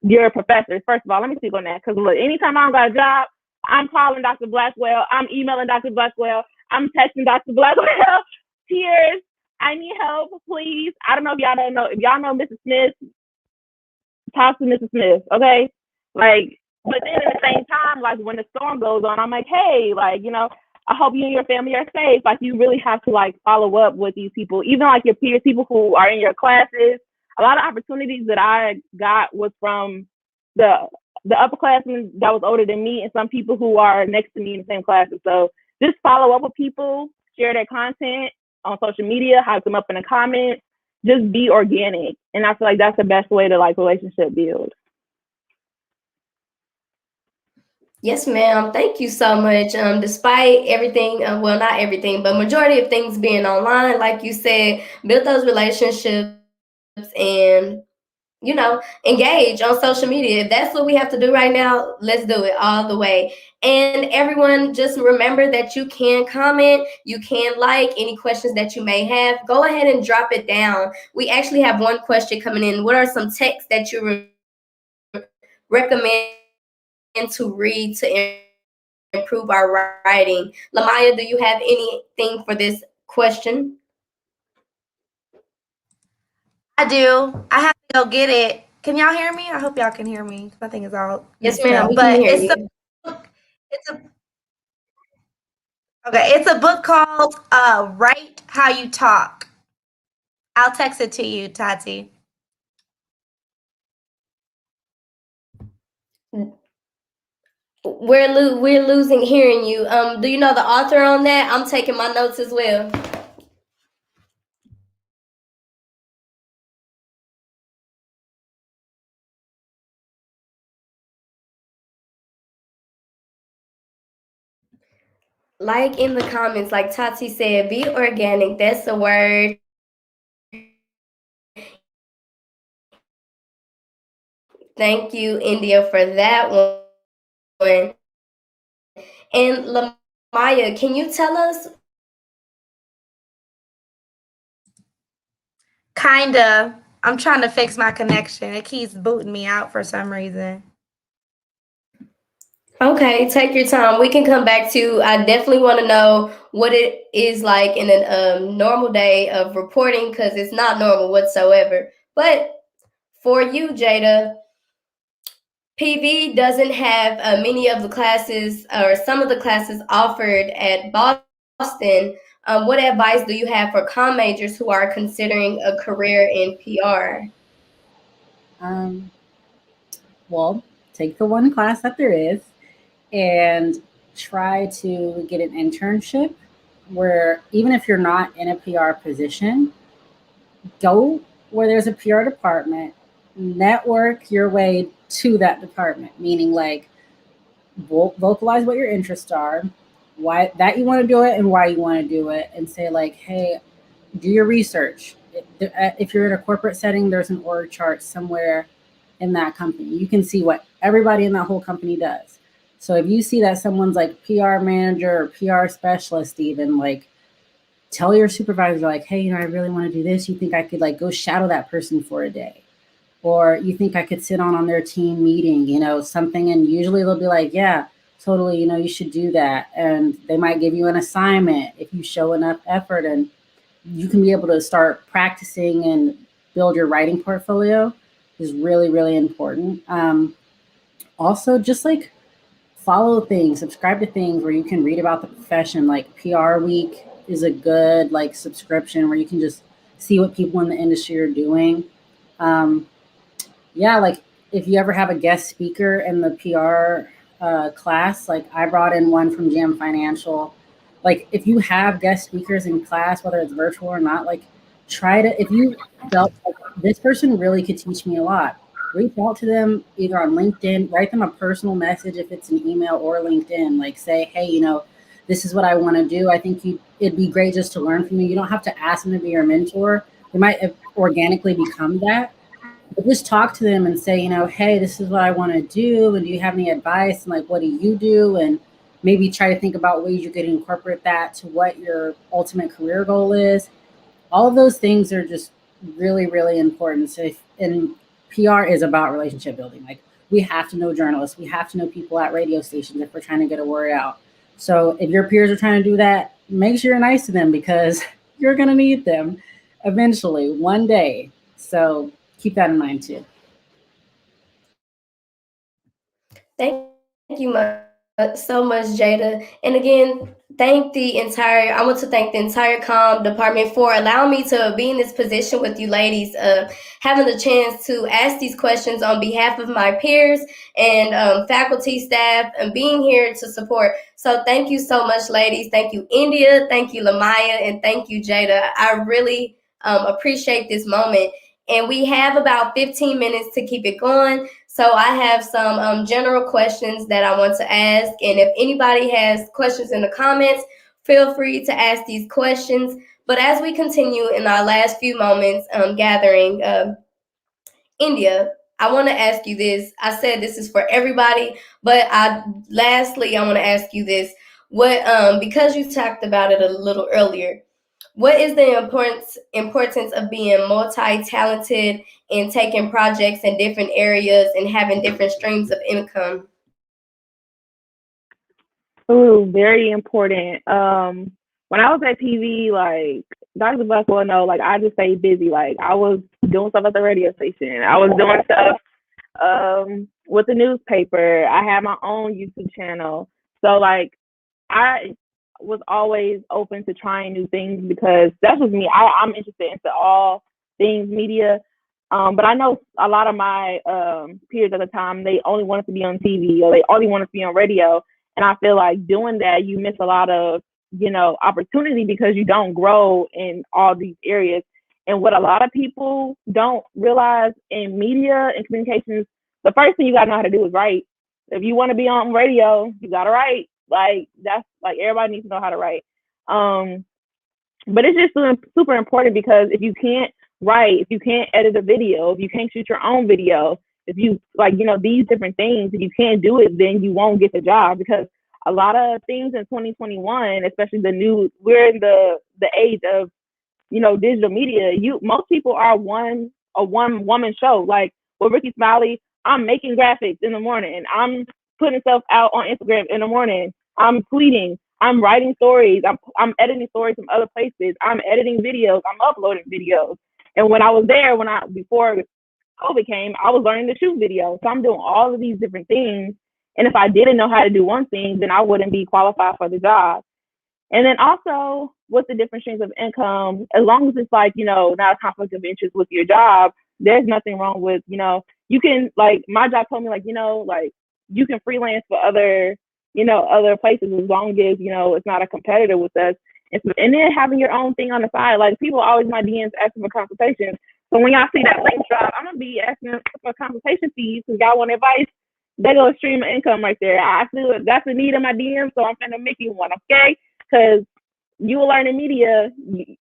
your professors. First of all, let me speak on that. Because look, anytime I don't got a job, I'm calling Dr. Blackwell. I'm emailing Dr. Blackwell. I'm texting Dr. Blackwell. Tears. I need help, please. I don't know if y'all don't know. If y'all know Mrs. Smith, talk to Mrs. Smith, okay? Like, but then at the same time, like when the storm goes on, I'm like, hey, like, I hope you and your family are safe. Like, you really have to like follow up with these people, even like your peers, people who are in your classes. A lot of opportunities that I got was from the upperclassmen that was older than me and some people who are next to me in the same classes. So just follow up with people, share their content on social media, hype them up in the comments, just be organic. And I feel like that's the best way to like relationship build. Yes, ma'am. Thank you so much. Despite everything, well, not everything, but majority of things being online, like you said, build those relationships and, engage on social media. If that's what we have to do right now, let's do it all the way. And everyone, just remember that you can comment, you can like any questions that you may have. Go ahead and drop it down. We actually have one question coming in. What are some texts that you recommend to read to improve our writing? Lamaya, do you have anything for this question? I do. I have to go get it. Can y'all hear me? I hope y'all can hear me. I think it's all Yes, ma'am. We but can hear you. It's a book called Write How You Talk. I'll text it to you, Tati. We're losing hearing you. Do you know the author on that? I'm taking my notes as well. Like in the comments, like Tati said, be organic. That's the word. Thank you, India, for that one. And Lamaya, can you tell us? Kinda. I'm trying to fix my connection. It keeps booting me out for some reason. Okay, take your time. We can come back to. I definitely want to know what it is like in a normal day of reporting, because it's not normal whatsoever. But for you, Jada, PV doesn't have many of the classes or some of the classes offered at Boston. What advice do you have for comm majors who are considering a career in PR? Well, take the one class that there is and try to get an internship where even if you're not in a PR position, go where there's a PR department, network your way to that department, meaning like vocalize what your interests are, why that you want to do it and why you want to do it, and say like, hey, do your research. If you're in a corporate setting, there's an org chart somewhere in that company. You can see what everybody in that whole company does. So if you see that someone's like PR manager or PR specialist, even like tell your supervisor like, hey, I really want to do this. You think I could like go shadow that person for a day? Or you think I could sit on their team meeting, something, and usually they'll be like, yeah, totally, you should do that. And they might give you an assignment if you show enough effort, and you can be able to start practicing and build your writing portfolio is really, really important. Also, just like follow things, subscribe to things where you can read about the profession. Like PR Week is a good like subscription where you can just see what people in the industry are doing. Yeah, like if you ever have a guest speaker in the PR class, like I brought in one from Jam Financial. Like if you have guest speakers in class, whether it's virtual or not, like try to, if you felt like this person really could teach me a lot, reach out to them either on LinkedIn, write them a personal message if it's an email or LinkedIn, like say, hey, this is what I want to do. I think it'd be great just to learn from you. You don't have to ask them to be your mentor. They might organically become that. But just talk to them and say, hey, this is what I want to do. And do you have any advice? And like, what do you do? And maybe try to think about ways you could incorporate that to what your ultimate career goal is. All of those things are just really, really important. So and PR is about relationship building. Like we have to know journalists. We have to know people at radio stations if we're trying to get a word out. So if your peers are trying to do that, make sure you're nice to them because you're going to need them eventually one day. So keep that in mind too. Thank you so much, Jada. And again, I want to thank the entire comm department for allowing me to be in this position with you ladies, having the chance to ask these questions on behalf of my peers and faculty, staff, and being here to support. So thank you so much, ladies. Thank you, India. Thank you, Lamaya. And thank you, Jada. I really appreciate this moment. And we have about 15 minutes to keep it going. So I have some general questions that I want to ask. And if anybody has questions in the comments, feel free to ask these questions. But as we continue in our last few moments gathering, India, I want to ask you this. I said this is for everybody, but lastly, I want to ask you this. Because you talked about it a little earlier, what is the importance of being multi-talented and taking projects in different areas and having different streams of income? Ooh, very important. When I was at TV, like Dr. Buck will know, like I just stayed busy. Like I was doing stuff at the radio station. I was doing stuff with the newspaper. I had my own YouTube channel. So like I was always open to trying new things because that's just me. I'm interested into all things media. But I know a lot of my peers at the time, they only wanted to be on TV or they only wanted to be on radio. And I feel like doing that, you miss a lot of, opportunity because you don't grow in all these areas. And what a lot of people don't realize in media and communications, the first thing you gotta know how to do is write. If you want to be on radio, you gotta write. Like that's like everybody needs to know how to write. But it's just super important because if you can't write, if you can't edit a video, if you can't shoot your own video, if you these different things, if you can't do it, then you won't get the job. Because a lot of things in 2021, especially we're in the age of digital media. Most people are a one woman show. Like with Ricky Smiley, I'm making graphics in the morning. I'm putting stuff out on Instagram in the morning. I'm tweeting. I'm writing stories. I'm editing stories from other places. I'm editing videos. I'm uploading videos. And when I was there, before COVID came, I was learning to shoot videos. So I'm doing all of these different things. And if I didn't know how to do one thing, then I wouldn't be qualified for the job. And then also with the different streams of income, as long as it's like, not a conflict of interest with your job, there's nothing wrong with, you can, like, my job told me, like, you can freelance for other places as long as, it's not a competitor with us. And then having your own thing on the side, like people always my DMs asking for consultations. So when y'all see that link drop, I'm gonna be asking for consultation fees because y'all want advice. They go stream of income right there. I feel that's the need of my DM, so I'm gonna make you one, okay? Because you will learn in media.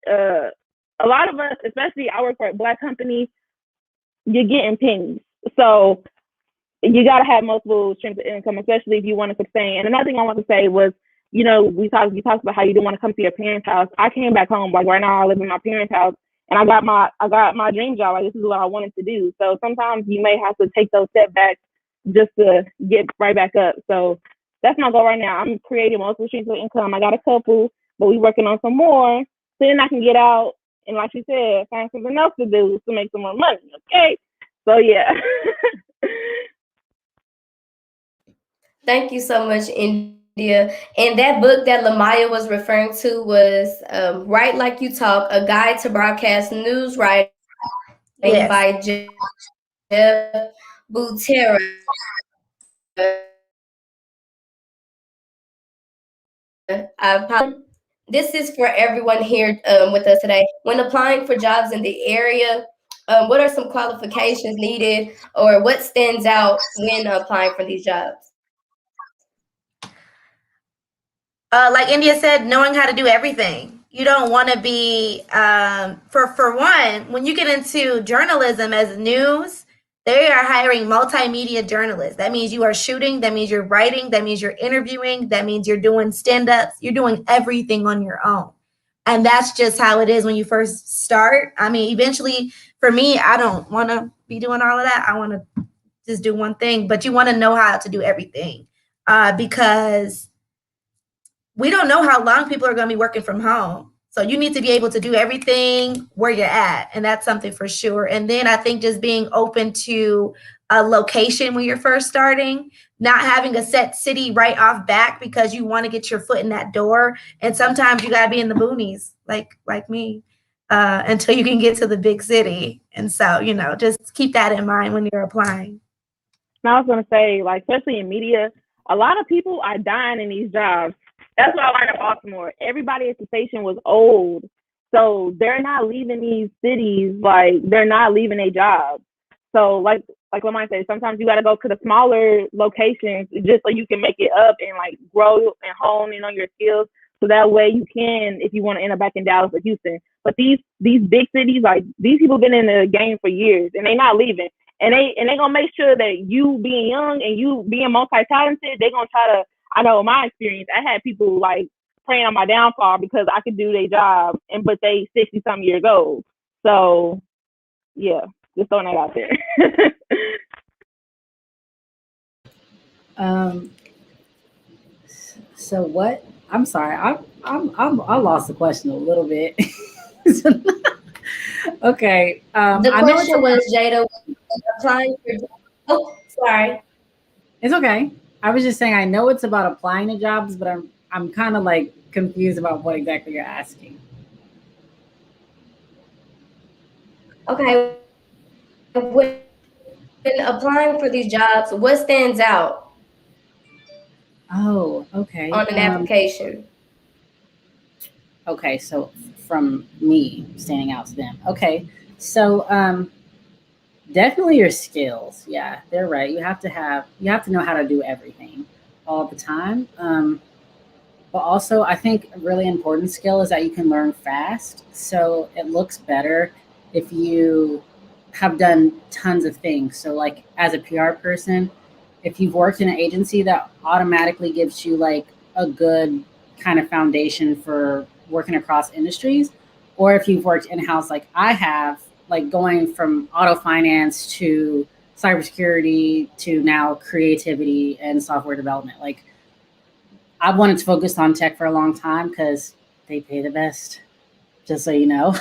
A lot of us, especially I work for a Black company, you're getting pennies. So you gotta have multiple streams of income, especially if you want to sustain. And another thing I want to say was, you talked about how you didn't want to come to your parents' house. I came back home. Like right now, I live in my parents' house, and I got my dream job. Like this is what I wanted to do. So sometimes you may have to take those setbacks just to get right back up. So that's my goal right now. I'm creating multiple streams of income. I got a couple, but we're working on some more. So then I can get out and, like you said, find something else to do to make some more money. Okay. So yeah. Thank you so much, India. And that book that Lamaya was referring to was Write Like You Talk, A Guide to Broadcast News Writing by Jeff Butera. This is for everyone here with us today. When applying for jobs in the area, what are some qualifications needed, or what stands out when applying for these jobs? Like India said, knowing how to do everything. You don't want to be, for one, when you get into journalism as news, they are hiring multimedia journalists. That means you are shooting, that means you're writing, that means you're interviewing, that means you're doing stand-ups, you're doing everything on your own. And that's just how it is when you first start. I mean, eventually, for me, I don't want to be doing all of that. I want to just do one thing, but you want to know how to do everything because we don't know how long people are going to be working from home. So you need to be able to do everything where you're at. And that's something for sure. And then I think just being open to a location when you're first starting, not having a set city right off back because you want to get your foot in that door. And sometimes you got to be in the boonies like me until you can get to the big city. And so, just keep that in mind when you're applying. And I was going to say, like, especially in media, a lot of people are dying in these jobs. That's what I learned in Baltimore. Everybody at the station was old. So they're not leaving these cities, like they're not leaving their jobs. So like Lamont said, sometimes you got to go to the smaller locations just so you can make it up and like grow and hone in on your skills. So that way you can, if you want to end up back in Dallas or Houston. But these big cities, like these people been in the game for years and they not leaving. And they gonna make sure that you being young and you being multi-talented, they gonna try to. I know in my experience, I had people like praying on my downfall because I could do their job, but they 60-something years old. So, yeah, just throwing that out there. So what? I'm sorry, I lost the question a little bit. Okay. The question was, Jada, applying for. Oh, sorry. It's okay. I was just saying I know it's about applying to jobs, but I'm kind of like confused about what exactly you're asking. Okay. when applying for these jobs, what stands out Oh, okay. on an application? Okay, so from me standing out to them. Okay, so definitely your skills. Yeah, they're right. You have to know how to do everything all the time. But also, I think a really important skill is that you can learn fast. So it looks better if you have done tons of things. So, like as a PR person, if you've worked in an agency, that automatically gives you like a good kind of foundation for working across industries. Or if you've worked in house, like I have, like going from auto finance to cybersecurity to now creativity and software development. Like I've wanted to focus on tech for a long time because they pay the best, just so you know.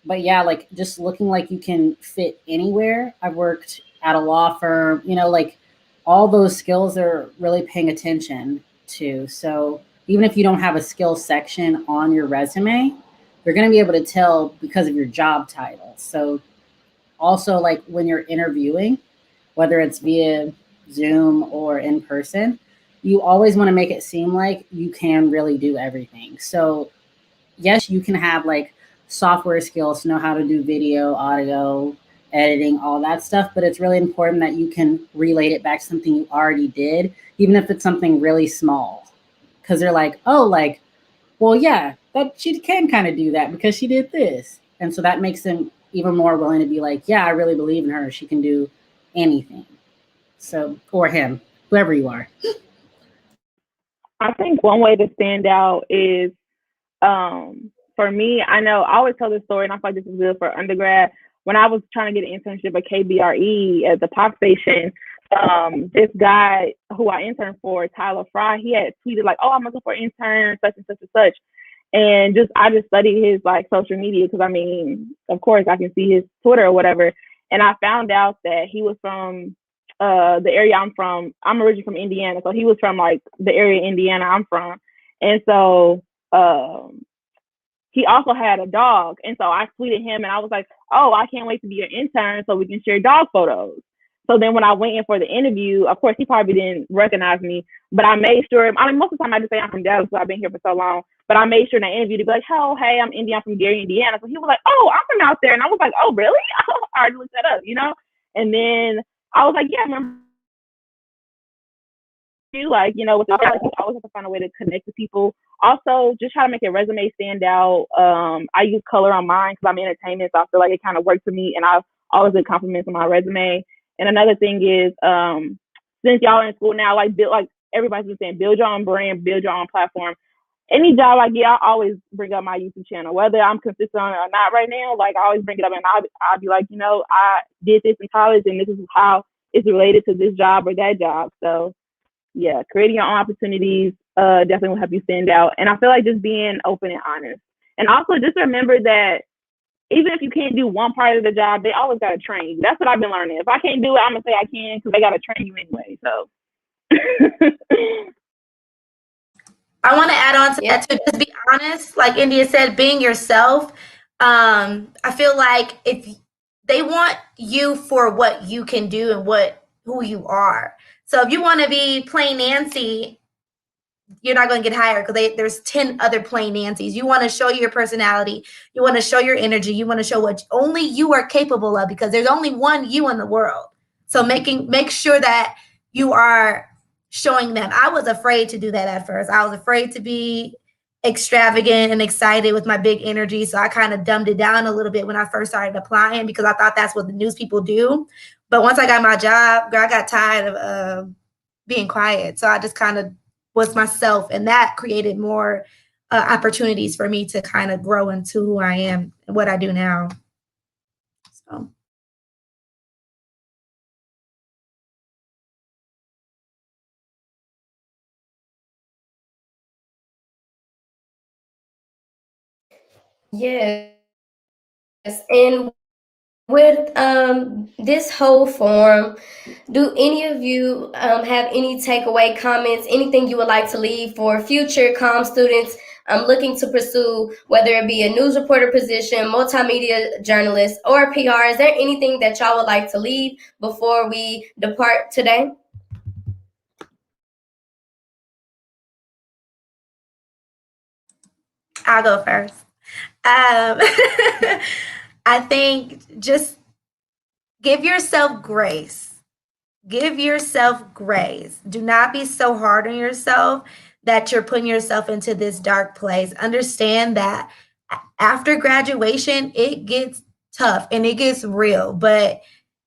But yeah, like just looking like you can fit anywhere. I've worked at a law firm, like all those skills are really paying attention to. So even if you don't have a skill section on your resume, you're going to be able to tell because of your job title. So also, like when you're interviewing, whether it's via Zoom or in person, you always want to make it seem like you can really do everything. So, yes, you can have like software skills to know how to do video, audio, editing, all that stuff, but it's really important that you can relate it back to something you already did, even if it's something really small. Because they're like, oh, like, well, yeah, that she can kind of do that because she did this. And so that makes them even more willing to be like, yeah, I really believe in her. She can do anything. So, or him, whoever you are. I think one way to stand out is, for me, I know I always tell this story, and I feel like this is good for undergrad. When I was trying to get an internship at KBRE at the pop station, this guy who I interned for, Tyler Fry, he had tweeted like, "Oh, I'm looking for an intern, such and such and such." And I just studied his like social media because I mean, of course, I can see his Twitter or whatever. And I found out that he was from the area I'm from. I'm originally from Indiana, so he was from like the area of Indiana I'm from. And so he also had a dog. And so I tweeted him and I was like, "Oh, I can't wait to be your intern so we can share dog photos." So then when I went in for the interview, of course, he probably didn't recognize me, but I made sure, I mean, most of the time I just say I'm from Dallas, so I've been here for so long, but I made sure in the interview to be like, "Oh, hey, I'm Indiana, from Gary, Indiana." So he was like, "Oh, I'm from out there." And I was like, "Oh, really?" I already looked that up, you know? And then I was like, "Yeah, I remember you, like, you know, with the you always have to find a way to connect with people. Also, just try to make your resume stand out. I use color on mine because I'm in entertainment, so I feel like it kind of works for me, and I've always get compliments on my resume. And another thing is, since y'all are in school now, like everybody's been saying, build your own brand, build your own platform. Any job I get, I always bring up my YouTube channel, whether I'm consistent on it or not. Right now, like I always bring it up, and I'll be like, you know, I did this in college, and this is how it's related to this job or that job. So yeah, creating your own opportunities definitely will help you stand out. And I feel like just being open and honest. And also just remember that even if you can't do one part of the job, they always got to train you. That's what I've been learning. If I can't do it, I'm going to say I can because they got to train you anyway. So I want to add on to that, to just be honest, like India said, being yourself. I feel like if they want you for what you can do and who you are. So if you want to be plain Nancy, you're not going to get hired because there's 10 other plain Nancys. You want to show your personality. You want to show your energy. You want to show what only you are capable of because there's only one you in the world. So make sure that you are showing them. I was afraid to do that at first. I was afraid to be extravagant and excited with my big energy. So I kind of dumbed it down a little bit when I first started applying because I thought that's what the news people do. But once I got my job, girl, I got tired of being quiet. So I just kind of was myself, and that created more opportunities for me to kind of grow into who I am and what I do now. So. Yes. And with this whole forum, do any of you have any takeaway comments, anything you would like to leave for future Comm students I'm looking to pursue, whether it be a news reporter position, multimedia journalist, or PR. Is there anything that y'all would like to leave before we depart today? I'll go first. I think just give yourself grace. Give yourself grace. Do not be so hard on yourself that you're putting yourself into this dark place. Understand that after graduation, it gets tough and it gets real, but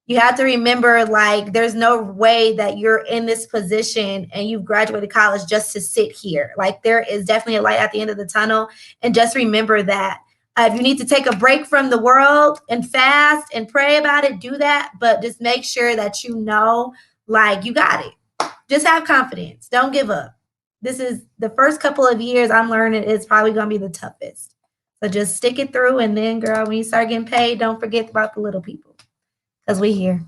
you have to remember, like, there's no way that you're in this position and you've graduated college just to sit here. Like, there is definitely a light at the end of the tunnel. And just remember that. If you need to take a break from the world and fast and pray about it, do that. But just make sure that you know, like, you got it. Just have confidence. Don't give up. This is the first couple of years I'm learning is probably going to be the toughest. So just stick it through. And then, girl, when you start getting paid, don't forget about the little people. Because we here.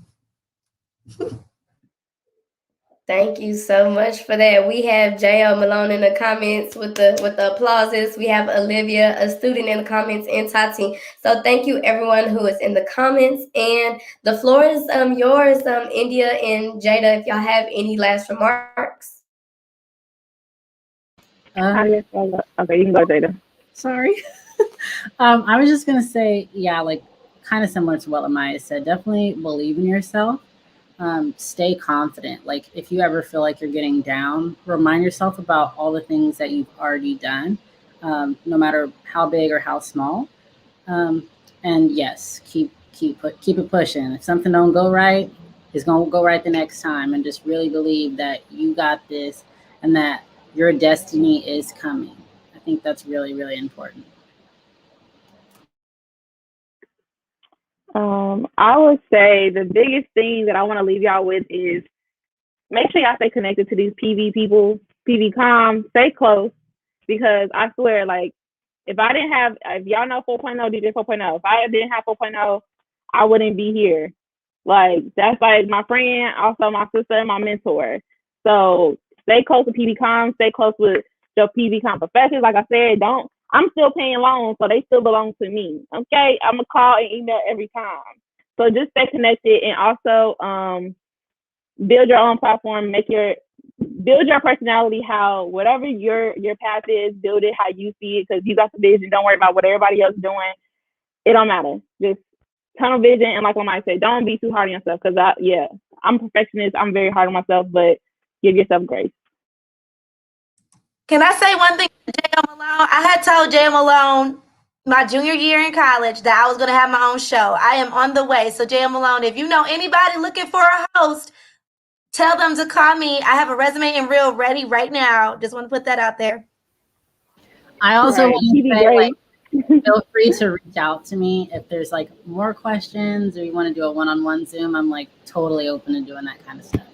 Thank you so much for that. We have J.L. Malone in the comments with the applauses. We have Olivia, a student, in the comments, and Tati. So thank you everyone who is in the comments. And the floor is yours, India and Jada, if y'all have any last remarks. Okay, you can go, Jada. Sorry. I was just gonna say, yeah, like kind of similar to what Amaya said. Definitely believe in yourself. Stay confident. Like if you ever feel like you're getting down, remind yourself about all the things that you've already done, no matter how big or how small. And yes, keep it pushing. If something don't go right, it's gonna go right the next time. And just really believe that you got this and that your destiny is coming. I think that's really, really important. I would say the biggest thing that I want to leave y'all with is make sure y'all stay connected to these PV people, PV Comm, stay close, because I swear, like, if y'all know 4.0, DJ 4.0, if I didn't have 4.0, I wouldn't be here. Like, that's like my friend, also my sister, and my mentor. So stay close to PV Comm, stay close with your PV Comm professors. Like I said, I'm still paying loans, so they still belong to me. Okay, I'm gonna call and email every time. So just stay connected, and also build your own platform. Build your personality. How whatever your path is, build it how you see it, because you got the vision. Don't worry about what everybody else is doing. It don't matter. Just tunnel vision, and like I might say, don't be too hard on yourself. Because I'm a perfectionist. I'm very hard on myself, but give yourself grace. Can I say one thing to J.L. Malone? I had told J.L. Malone my junior year in college that I was going to have my own show. I am on the way. So J.L. Malone, if you know anybody looking for a host, tell them to call me. I have a resume and reel ready right now. Just want to put that out there. I also want to say, like, feel free to reach out to me if there's like more questions or you want to do a one-on-one Zoom. I'm like totally open to doing that kind of stuff.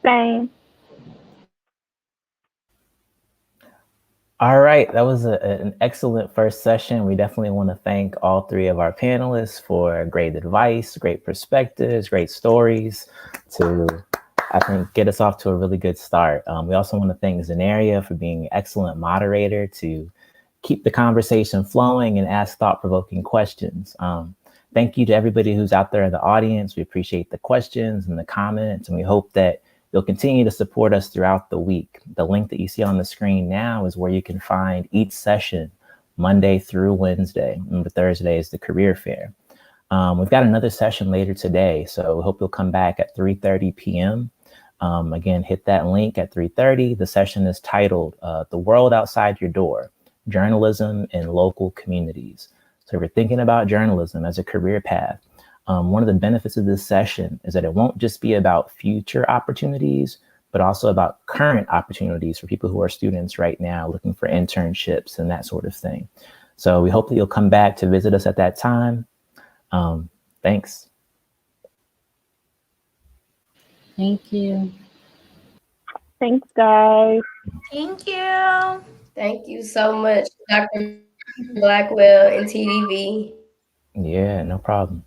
Same. All right, that was an excellent first session. We definitely want to thank all three of our panelists for great advice, great perspectives, great stories to, I think, get us off to a really good start. We also want to thank Zanaria for being an excellent moderator to keep the conversation flowing and ask thought-provoking questions. Thank you to everybody who's out there in the audience. We appreciate the questions and the comments, and we hope that you'll continue to support us throughout the week. The link that you see on the screen now is where you can find each session Monday through Wednesday. And the Thursday is the career fair. We've got another session later today, so we hope you'll come back at 3:30 p.m. Again, hit that link at 3:30. The session is titled The World Outside Your Door, Journalism in Local Communities. So if you're thinking about journalism as a career path, one of the benefits of this session is that it won't just be about future opportunities, but also about current opportunities for people who are students right now looking for internships and that sort of thing. So we hope that you'll come back to visit us at that time. Thanks. Thank you. Thanks, guys. Thank you. Thank you so much, Dr. Blackwell and TDV. Yeah, no problem.